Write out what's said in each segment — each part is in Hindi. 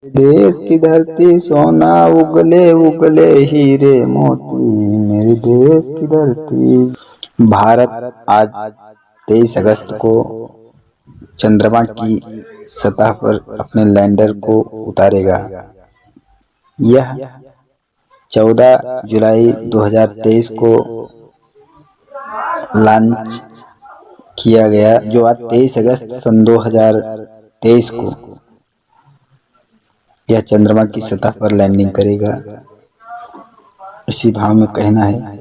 देश की धरती सोना उगले उगले हीरे मोती, मेरे देश की धरती। भारत आज 23 अगस्त को चंद्रमा की सतह पर अपने लैंडर को उतारेगा। यह 14 जुलाई 2023 को लॉन्च किया गया, जो आज 23 अगस्त सन 2023 को यह चंद्रमा की सतह पर लैंडिंग करेगा। इसी भाव में कहना है,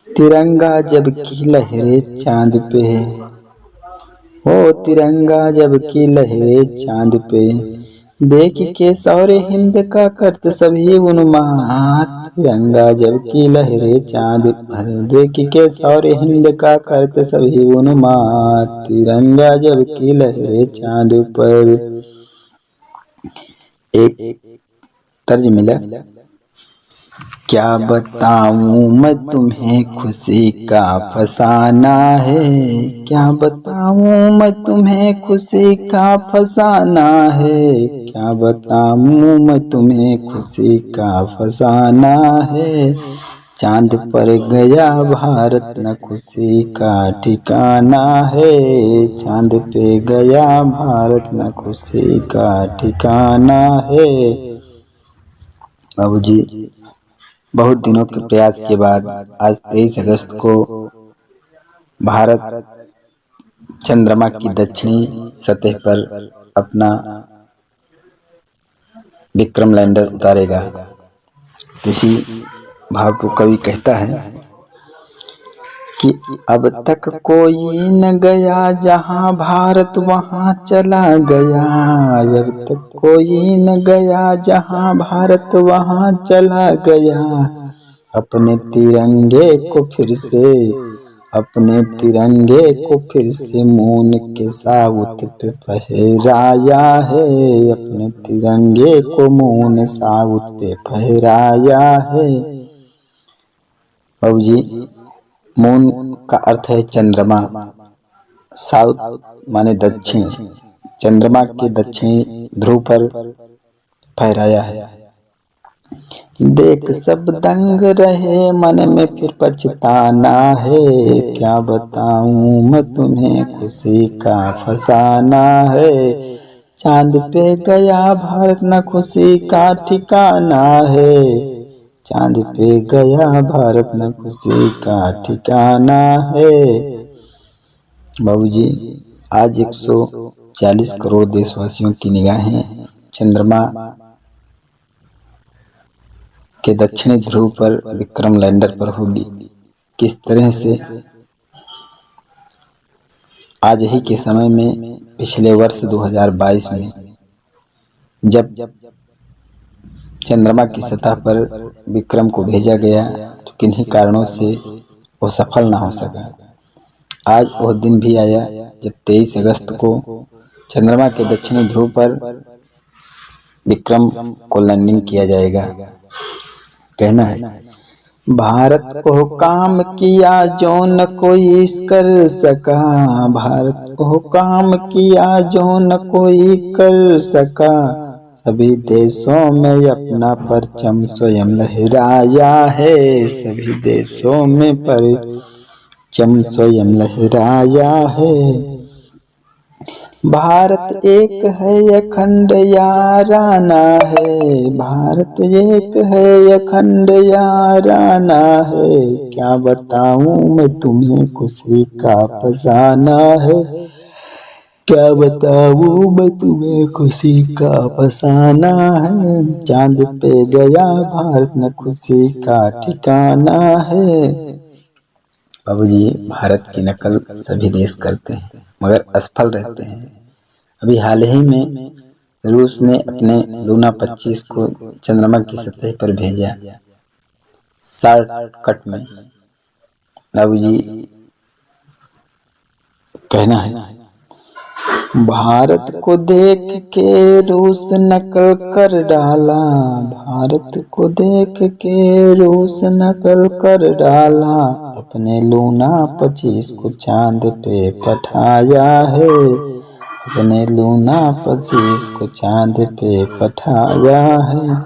तिरंगा जब की लहरें चांद पे है, ओ तिरंगा जब की लहरें चांद पे, देख के सौरे हिंद का करत सभी उन्माद। तिरंगा जब की लहरें चांद पर, देख के सौरे हिंद का करत सभी उन्माद। तिरंगा जब की लहरें चांद पर। एक तर्ज मिला, क्या बताऊं मैं तुम्हें खुशी का फसाना है, क्या बताऊं मैं तुम्हें खुशी का फसाना है, क्या बताऊं मैं तुम्हें खुशी का फसाना है। चांद पर गया भारत न खुशी का ठिकाना है, चांद पे गया भारत न खुशी का ठिकाना है। बाबूजी, बहुत दिनों के प्रयास के बाद आज 23 अगस्त को भारत चंद्रमा की दक्षिणी सतह पर अपना विक्रम लैंडर उतारेगा। इसी भाव को कवि कहता है कि अब तक कोई न गया जहां भारत वहां चला गया, अब तक कोई न गया जहां भारत वहां चला गया। अपने तिरंगे को फिर से, अपने तिरंगे को फिर से मून के साउथ पे फहराया है, अपने तिरंगे को मून साउथ पे फहराया है। बाबूजी, मून का अर्थ है चंद्रमा, साउथ माने दक्षिण, चंद्रमा के दक्षिणी ध्रुव पर फहराया है। देख सब दंग रहे मन में फिर पछताना है, क्या बताऊं मैं तुम्हें खुशी का फसाना है। चांद पे गया भारत न खुशी का ठिकाना है, चांद पे गया भारत न खुशी का ठिकाना है। बाबूजी, आज 140 करोड़ देशवासियों की निगाहें चंद्रमा के दक्षिणी ध्रुव पर विक्रम लैंडर पर होगी। किस तरह से आज ही के समय में पिछले वर्ष 2022 में जब चंद्रमा की सतह पर विक्रम को भेजा गया, तो किन्हीं कारणों से वो सफल ना हो सका। आज वह दिन भी आया जब 23 अगस्त को चंद्रमा के दक्षिणी ध्रुव पर विक्रम को लैंडिंग किया जाएगा। कहना है, भारत को काम किया जो न कोई कर सका, भारत को काम किया जो न कोई कर सका। सभी देशों में अपना परचम स्वयं लहराया है, सभी देशों में परचम स्वयं लहराया है। भारत एक है अखंड याराना है, भारत एक है अखंड याराना है। क्या बताऊं मैं तुम्हें खुशी का फसाना है, क्या बताऊं मैं तुम्हें खुशी का फसाना है। चांद पे गया भारत न खुशी का ठिकाना है। बाबूजी, भारत की नकल सभी देश करते हैं मगर असफल रहते हैं। अभी हाल ही में रूस ने अपने लूना 25 को चंद्रमा की सतह पर भेजा शॉर्टकट में। बाबूजी, कहना है, भारत को देख के रूस नकल कर डाला, भारत को देख के रूस नकल कर डाला। अपने लूना 25 को चांद पे पठाया है, अपने लूना पसीस को चांद पे पठाया है।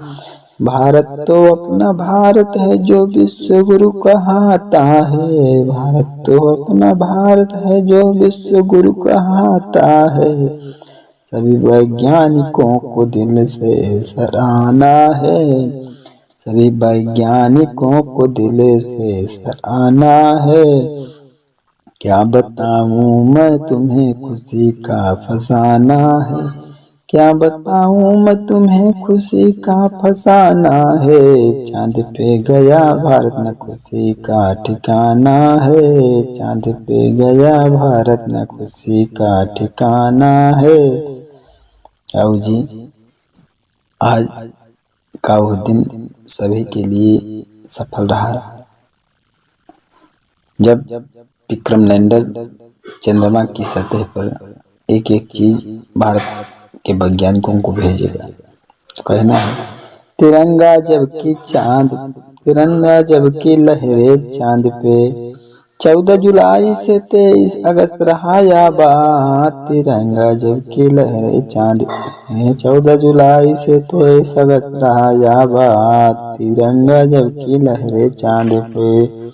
भारत तो अपना भारत है जो विश्व गुरु कहता है। भारत तो अपना भारत है जो विश्व गुरु कहता है। सभी वैज्ञानिकों को दिल से सराहना है। सभी वैज्ञानिकों को दिल से सराहना है। क्या बताऊं मैं तुम्हें खुशी का फसाना है। क्या बताऊं मैं तुम्हें खुशी का फसाना है। चांद पे गया भारत न खुशी का ठिकाना है। चांद पे गया भारत न खुशी का ठिकाना है। आओ जी, आज का वह दिन सभी के लिए सफल रहा जब विक्रम लैंडर चंद्रमा की सतह पर एक एक चीज भारत के वैज्ञानिकों को भेजेगा। तो कहना है तिरंगा जबकि चांद, तिरंगा जबकि लहरे चांद पे। 14 जुलाई से 23 अगस्त रहा याबाद। तिरंगा जबकि लहरे चांद पे। 14 जुलाई से 23 अगस्त रहा याबाद। तिरंगा जबकि लहरे चांद पे।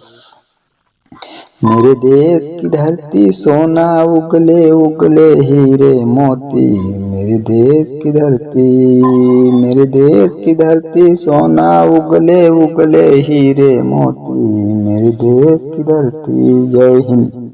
मेरे देश की धरती सोना उगले उगले हीरे मोती। मेरे देश की धरती, मेरे देश की धरती सोना उगले उगले हीरे मोती। मेरे देश की धरती। जय हिंद।